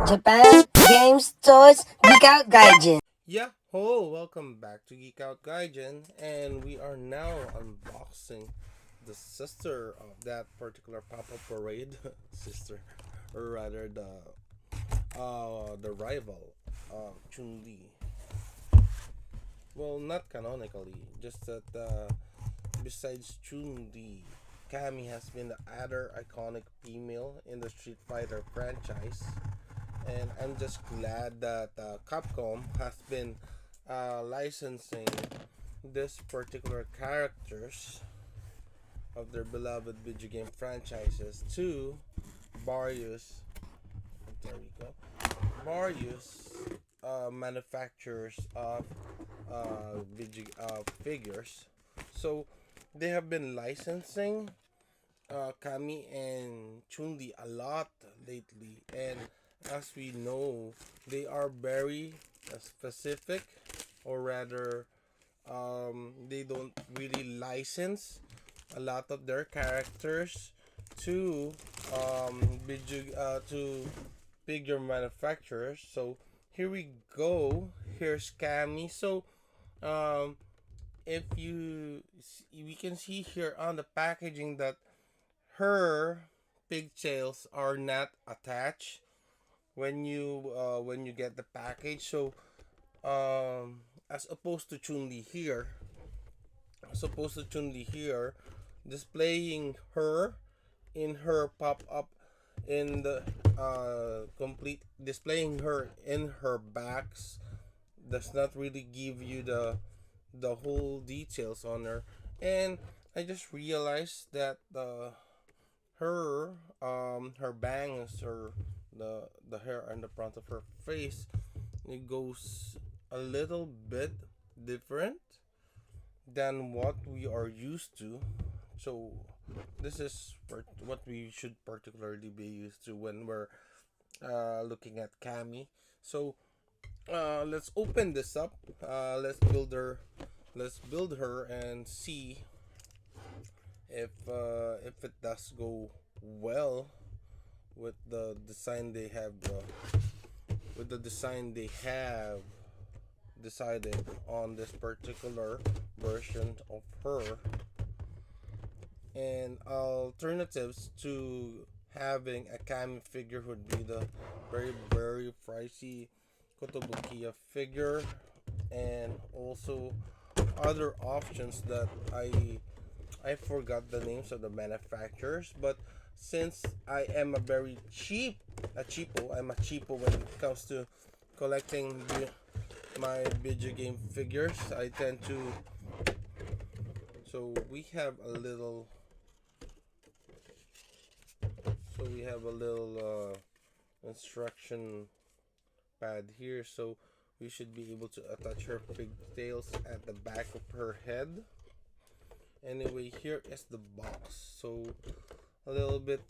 Japan, games, toys, geek out gaijin. Yeah, hello, welcome back to Geek Out Gaijin, and we are now unboxing the sister of that particular pop-up parade, sister, or rather the rival of Chun Li. Well, not canonically, just that besides Chun Li, Cammy has been the other iconic female in the Street Fighter franchise, and I'm just glad that Capcom has been licensing this particular characters of their beloved video game franchises to various there we go various manufacturers of figures. So they have been licensing Kami and Chun-Li a lot lately, and as we know, they are very specific, or rather, they don't really license a lot of their characters to to figure manufacturers. So here we go. Here's Cammy. So um, if we can see here on the packaging that her pigtails are not attached when you get the package. So as opposed to Chun-Li here, displaying her in her pop-up in the complete displaying her in her backs does not really give you the whole details on her. And I just realized that her bangs, or the hair on the front of her face, it goes a little bit different than what we are used to. So this is what we should particularly be used to when we're looking at Cammy. So let's open this up. Let's build her and see if it does go well with the design they have decided on this particular version of her. And alternatives to having a Kami figure would be the very pricey Kotobukiya figure, and also other options that I forgot the names of the manufacturers. But since I am I'm a cheapo when it comes to collecting my video game figures. I tend to. So we have a little instruction pad here. So we should be able to attach her pigtails at the back of her head. Anyway, here is the box. So a little bit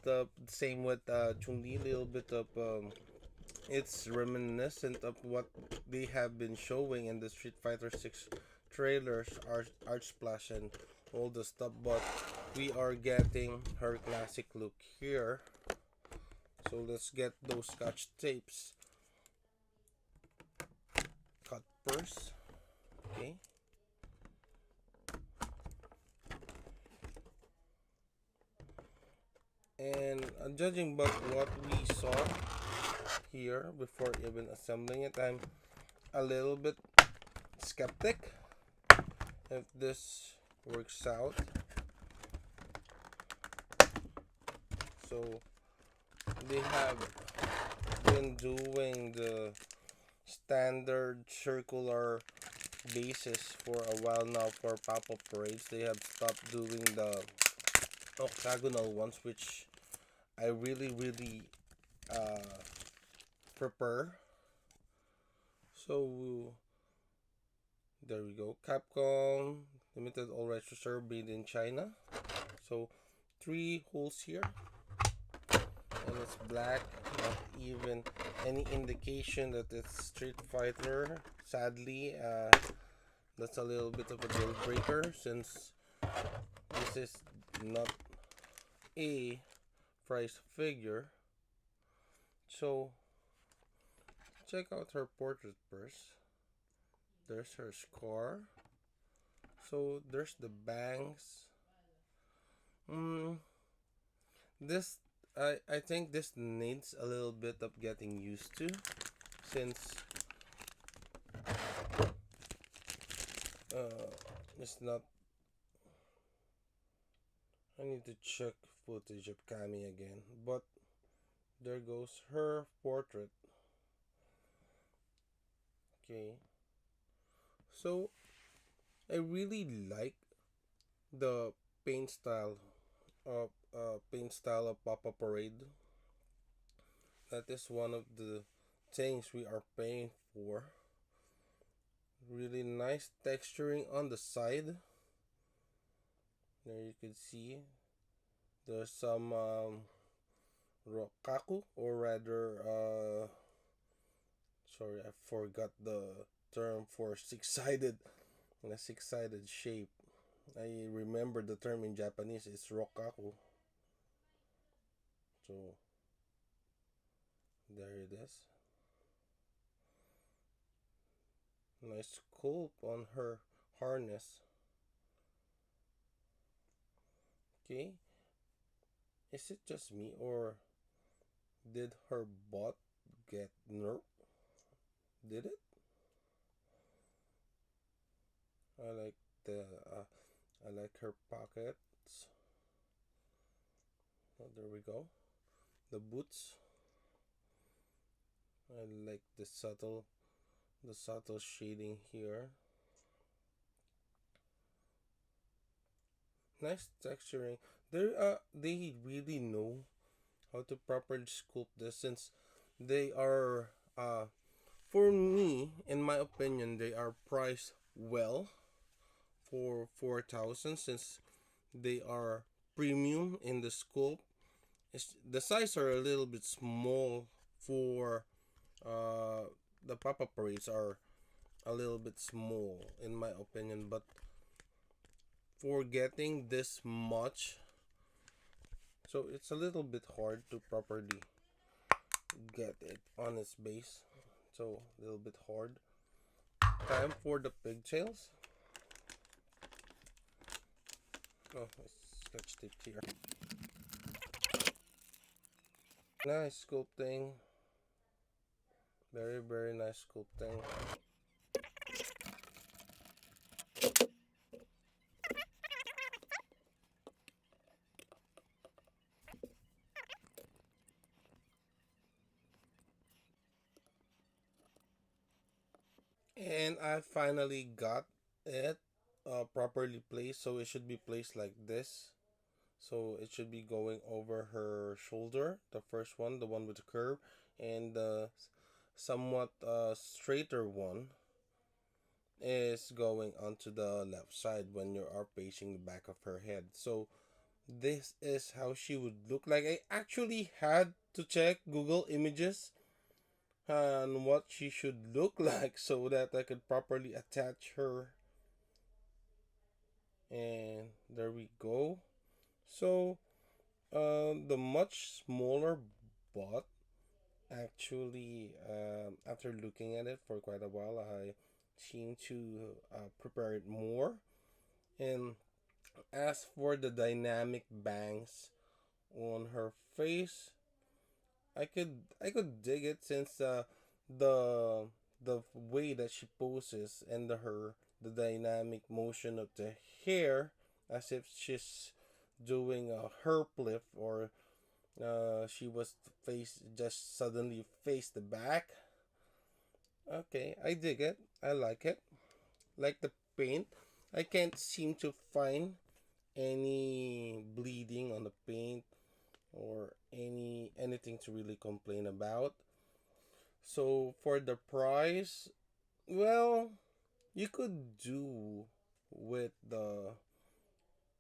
same with Chun-Li, a little bit of it's reminiscent of what they have been showing in the Street Fighter 6 trailers, art splash and all the stuff, but we are getting her classic look here. So let's get those scotch tapes cut first. Okay. And judging by what we saw here before even assembling it, I'm a little bit skeptic if this works out. So they have been doing the standard circular bases for a while now for pop-up parades. They have stopped doing the octagonal ones, which I really uh, prefer. So there we go. Capcom limited all rights reserved, made in China. So 3 holes here, and it's black. Not even any indication that it's Street Fighter. Sadly, that's a little bit of a deal breaker since this is not a price figure. So check out her portrait first. There's her scar. So there's the bangs. Mm, this I think this needs a little bit of getting used to, since uh it's not. I need to check footage of Cammy again, but there goes her portrait. Okay, so I really like the paint style of Papa Parade. That is one of the things we are paying for. Really nice texturing on the side. There you can see there's some rokaku, or rather, sorry, I forgot the term for six-sided, a six-sided shape. I remember the term in Japanese is rokaku. So there it is. Nice sculpt on her harness. Okay, is it just me, or did her butt get nerfed? Did it? I like the I like her pockets. Oh, there we go. The boots. I like the subtle shading here. Nice texturing. They really know how to properly sculpt this, since they are for me, in my opinion, they are priced well for 4,000, since they are premium in the scope. The size are a little bit small for uh, the Papa Parades are a little bit small in my opinion, but for getting this much, so it's a little bit hard to properly get it on its base. So a little bit hard. Time for the pigtails. Oh, scotch tape here. Nice sculpting. Very, very nice sculpting. And I finally got it properly placed. So it should be placed like this. So it should be going over her shoulder. The first one, the one with the curve. And the somewhat straighter one is going onto the left side when you are facing the back of her head. So this is how she would look like. I actually had to check Google Images on what she should look like so that I could properly attach her. And there we go. So the much smaller bot, actually, after looking at it for quite a while, I seem to prepare it more. And as for the dynamic bangs on her face, I could dig it, since the the way that she poses and the dynamic motion of the hair, as if she's doing a herp lift, or she was face just suddenly face the back. Okay, I dig it. I like it. Like the paint, I can't seem to find any bleeding on the paint, or anything to really complain about. So for the price, well, you could do with the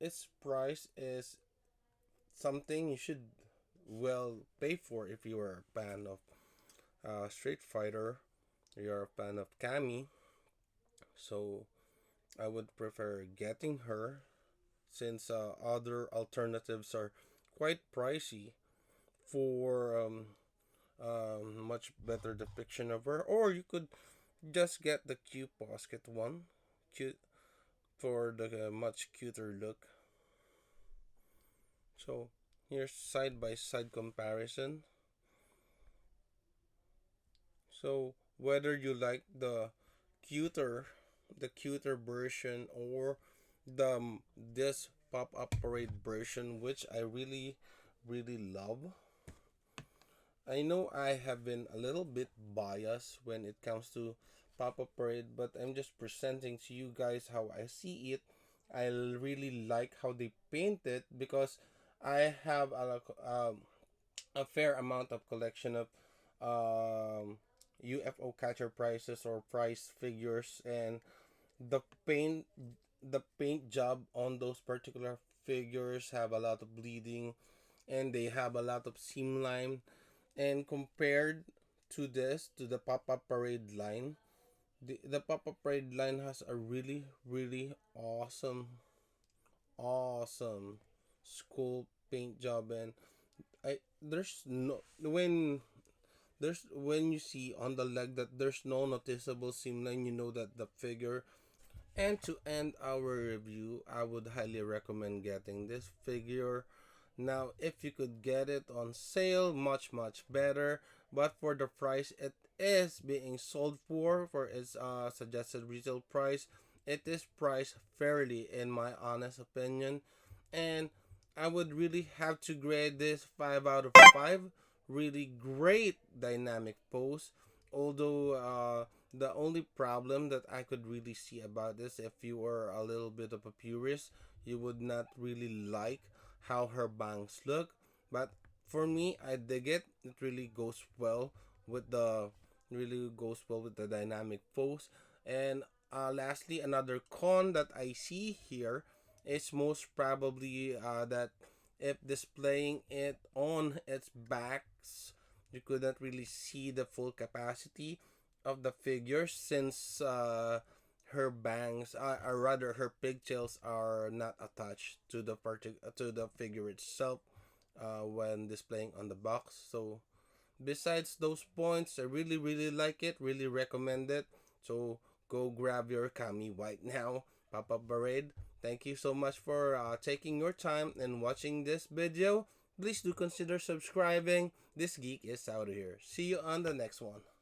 its price is something you should well pay for if you are a fan of Street Fighter, you're a fan of Cammy. So I would prefer getting her, since other alternatives are quite pricey for much better depiction of her. Or you could just get the cute basket one, cute for the much cuter look. So here's side by side comparison. So whether you like cuter, the cuter version, or this pop up parade version, which I really really love. I know I have been a little bit biased when it comes to pop up parade, but I'm just presenting to you guys how I see it. I really like how they paint it because I have a fair amount of collection of um, UFO catcher prices or price figures, and the paint the paint job on those particular figures have a lot of bleeding, and they have a lot of seam line, and compared to this, to the pop-up parade line, the pop-up parade line has a really really awesome school paint job. And I there's no when you see on the leg that there's no noticeable seam line, you know that the figure. And to end our review, I would highly recommend getting this figure. Now, if you could get it on sale, much better. But for the price it is being sold for its suggested retail price, it is priced fairly, in my honest opinion. And I would really have to grade this 5 out of 5. Really great dynamic pose. Although the only problem that I could really see about this, if you were a little bit of a purist, you would not really like how her bangs look. But for me, I dig it. It really goes well with the dynamic pose. And lastly, another con that I see here is most probably that if displaying it on its backs, you couldn't really see the full capacity of the figure, since her bangs, or rather her pigtails, are not attached to to the figure itself when displaying on the box. So besides those points, I really really like it, really recommend it. So go grab your Kami White now, Pop Up Parade. Thank you so much for taking your time and watching this video. Please do consider subscribing. This geek is out of here. See you on the next one.